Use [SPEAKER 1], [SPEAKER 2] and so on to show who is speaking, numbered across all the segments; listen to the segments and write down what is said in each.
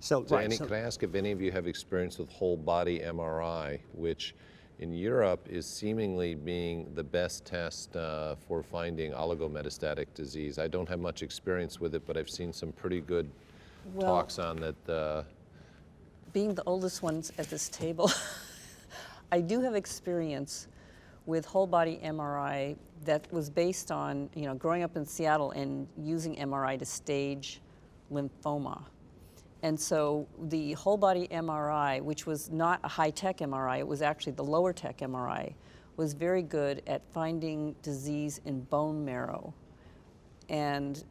[SPEAKER 1] So,
[SPEAKER 2] Could I ask if any of you have experience with whole body MRI, which in Europe is seemingly being the best test for finding oligometastatic disease? I don't have much experience with it, but I've seen some pretty good talks on that.
[SPEAKER 3] Being the oldest ones at this table, I do have experience with whole body MRI that was based on, growing up in Seattle and using MRI to stage lymphoma. And so the whole body MRI, which was not a high-tech MRI, it was actually the lower-tech MRI, was very good at finding disease in bone marrow. And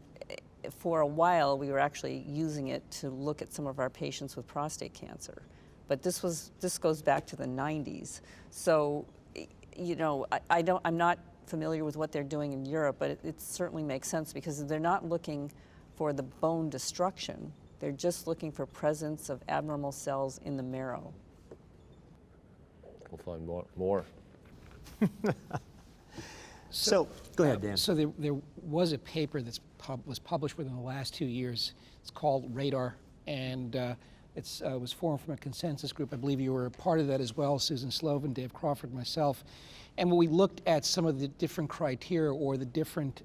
[SPEAKER 3] for a while, we were actually using it to look at some of our patients with prostate cancer. But this goes back to the 90s. So, I'm not familiar with what they're doing in Europe, but it certainly makes sense because they're not looking for the bone destruction. They're just looking for presence of abnormal cells in the marrow.
[SPEAKER 2] We'll find more.
[SPEAKER 1] So go ahead, Dan.
[SPEAKER 4] So there was a paper that was published within the last 2 years. It's called RADAR, and it was formed from a consensus group. I believe you were a part of that as well, Susan Slovan, Dave Crawford, myself. And when we looked at some of the different criteria or the different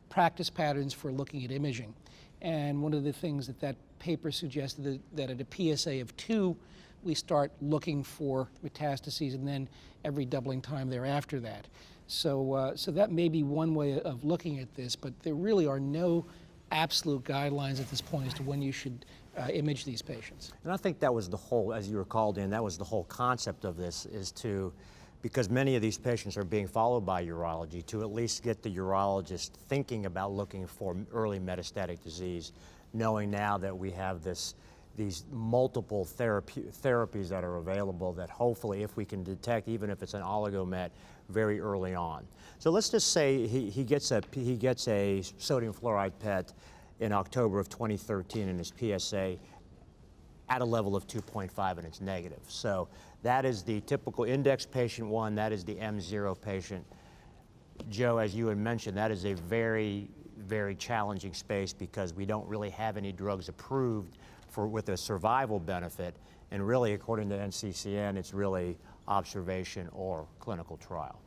[SPEAKER 4] practice patterns for looking at imaging. And one of the things that paper suggested that at a PSA of 2, we start looking for metastases, and then every doubling time thereafter that. So that may be one way of looking at this, but there really are no absolute guidelines at this point as to when you should image these patients.
[SPEAKER 1] And I think that was the whole, as you recall, Dan, that was the whole concept of this, is to, because many of these patients are being followed by urology, to at least get the urologist thinking about looking for early metastatic disease, knowing now that we have these multiple therapies that are available that hopefully, if we can detect, even if it's an oligomet, very early on. So let's just say he gets a sodium fluoride PET in October of 2013 in his PSA at a level of 2.5 and it's negative. So that is the typical index patient 1, that is the M0 patient. Joe, as you had mentioned, that is a very, very challenging space because we don't really have any drugs approved with a survival benefit, and really, according to NCCN, it's really observation or clinical trial.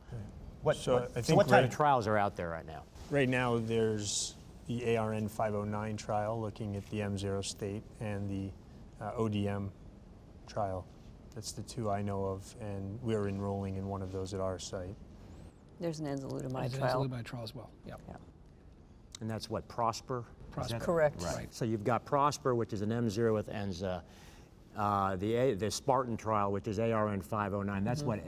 [SPEAKER 1] What type of trials are out there right now?
[SPEAKER 5] Right now, there's the ARN 509 trial looking at the M0 state and the ODM trial. That's the 2 I know of, and we're enrolling in one of those at our site.
[SPEAKER 3] There's an enzalutamide
[SPEAKER 4] There's
[SPEAKER 3] trial.
[SPEAKER 4] an enzalutamide trial as well, yep.
[SPEAKER 3] Yeah.
[SPEAKER 1] And that's what, Prosper?
[SPEAKER 3] Correct.
[SPEAKER 1] Right. So you've got Prosper, which is an M0 with Enza. The Spartan trial, which is ARN 509. That's what.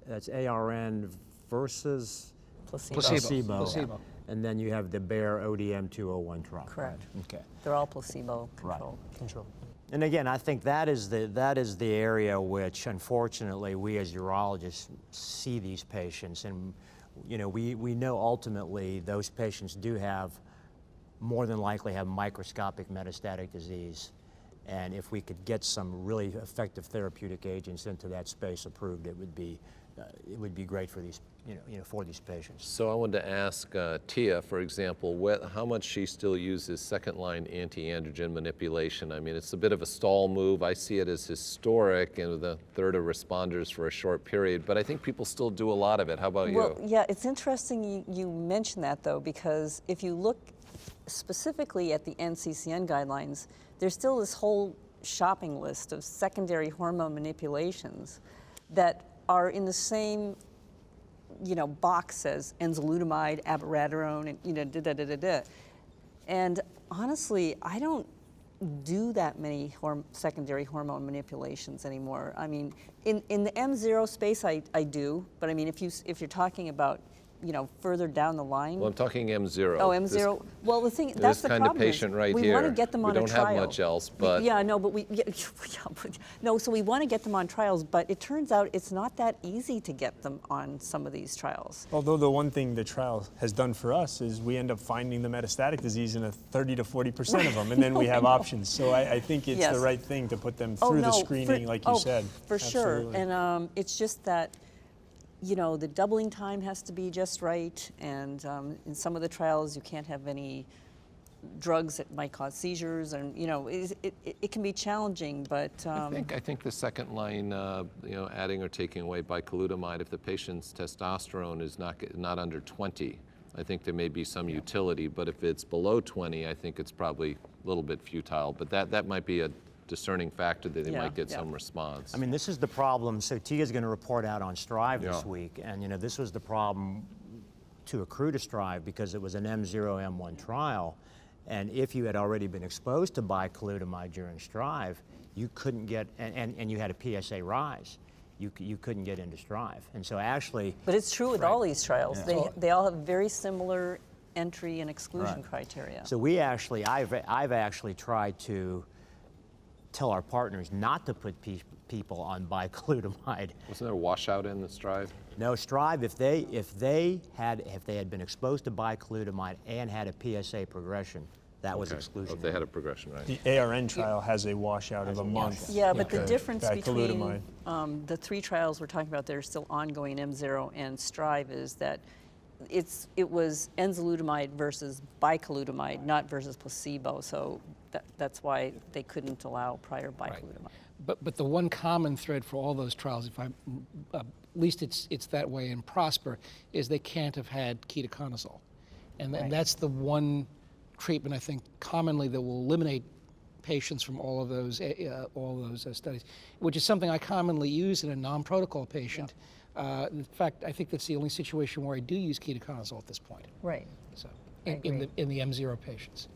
[SPEAKER 1] That's ARN versus
[SPEAKER 3] Placebo.
[SPEAKER 1] And then you have the Bayer ODM 201 trial.
[SPEAKER 3] Correct.
[SPEAKER 1] Okay.
[SPEAKER 3] They're all placebo controlled.
[SPEAKER 1] Right. Control. And again, I think that is the area which, unfortunately, we as urologists see these patients, and we know ultimately those patients do have, more than likely have microscopic metastatic disease. And if we could get some really effective therapeutic agents into that space approved, it would be great for these, for these patients.
[SPEAKER 2] So I wanted to ask Tia, for example, how much she still uses second-line anti-androgen manipulation. I mean, it's a bit of a stall move. I see it as historic, and with a third of responders for a short period, but I think people still do a lot of it. How about you?
[SPEAKER 3] Well, yeah, it's interesting you mention that, though, because if you look specifically at the NCCN guidelines, there's still this whole shopping list of secondary hormone manipulations that are in the same, box as enzalutamide, abiraterone, and And honestly, I don't do that many secondary hormone manipulations anymore. I mean, in the M0 space, I do, but I mean, if you're talking about further down the line.
[SPEAKER 2] Well, I'm talking M0.
[SPEAKER 3] Oh, M0. Well, the thing, that's the problem.
[SPEAKER 2] This kind of patient right
[SPEAKER 3] we
[SPEAKER 2] here.
[SPEAKER 3] Want to get them on a trial.
[SPEAKER 2] We don't have much else, but.
[SPEAKER 3] Yeah, no, but so we want to get them on trials, but it turns out it's not that easy to get them on some of these trials.
[SPEAKER 5] Although the one thing the trial has done for us is we end up finding the metastatic disease in 30 to 40% of them, and then we have options. So I think it's the right thing to put them through the screening, like you said.
[SPEAKER 3] For sure, and it's just that the doubling time has to be just right, and in some of the trials you can't have any drugs that might cause seizures, and it can be challenging. But
[SPEAKER 2] I think the second line, adding or taking away bicalutamide, if the patient's testosterone is not under 20, I think there may be some utility. But if it's below 20, I think it's probably a little bit futile. But that might be a discerning factor that they might get some response.
[SPEAKER 1] I mean, this is the problem. So Tia's going to report out on Strive this week, and this was the problem to accrue to Strive because it was an M0, M1 trial. And if you had already been exposed to bicalutamide during Strive, you couldn't get, and you had a PSA rise, you couldn't get into Strive. And so actually...
[SPEAKER 3] But it's true with all these trials. They all have very similar entry and exclusion criteria.
[SPEAKER 1] So I've actually tried to tell our partners not to put people on bicalutamide.
[SPEAKER 2] Wasn't there a washout in the Strive?
[SPEAKER 1] No, Strive, if they had been exposed to bicalutamide and had a PSA progression, that was exclusion.
[SPEAKER 2] If they had a progression, right?
[SPEAKER 5] The ARN trial has a washout of a month.
[SPEAKER 3] Yeah, but the difference between
[SPEAKER 5] bicalutamide.
[SPEAKER 3] the 3 trials we're talking about that are still ongoing, M0 and Strive, is that it was enzalutamide versus bicalutamide, not versus placebo. So that's why they couldn't allow prior bicalutamide.
[SPEAKER 4] But the one common thread for all those trials, at least it's that way in Prosper, is they can't have had ketoconazole, and that's the one treatment I think commonly that will eliminate patients from all of those studies, which is something I commonly use in a non-protocol patient. In fact, I think that's the only situation where I do use ketoconazole at this point.
[SPEAKER 3] Right.
[SPEAKER 4] So in the M0 patients.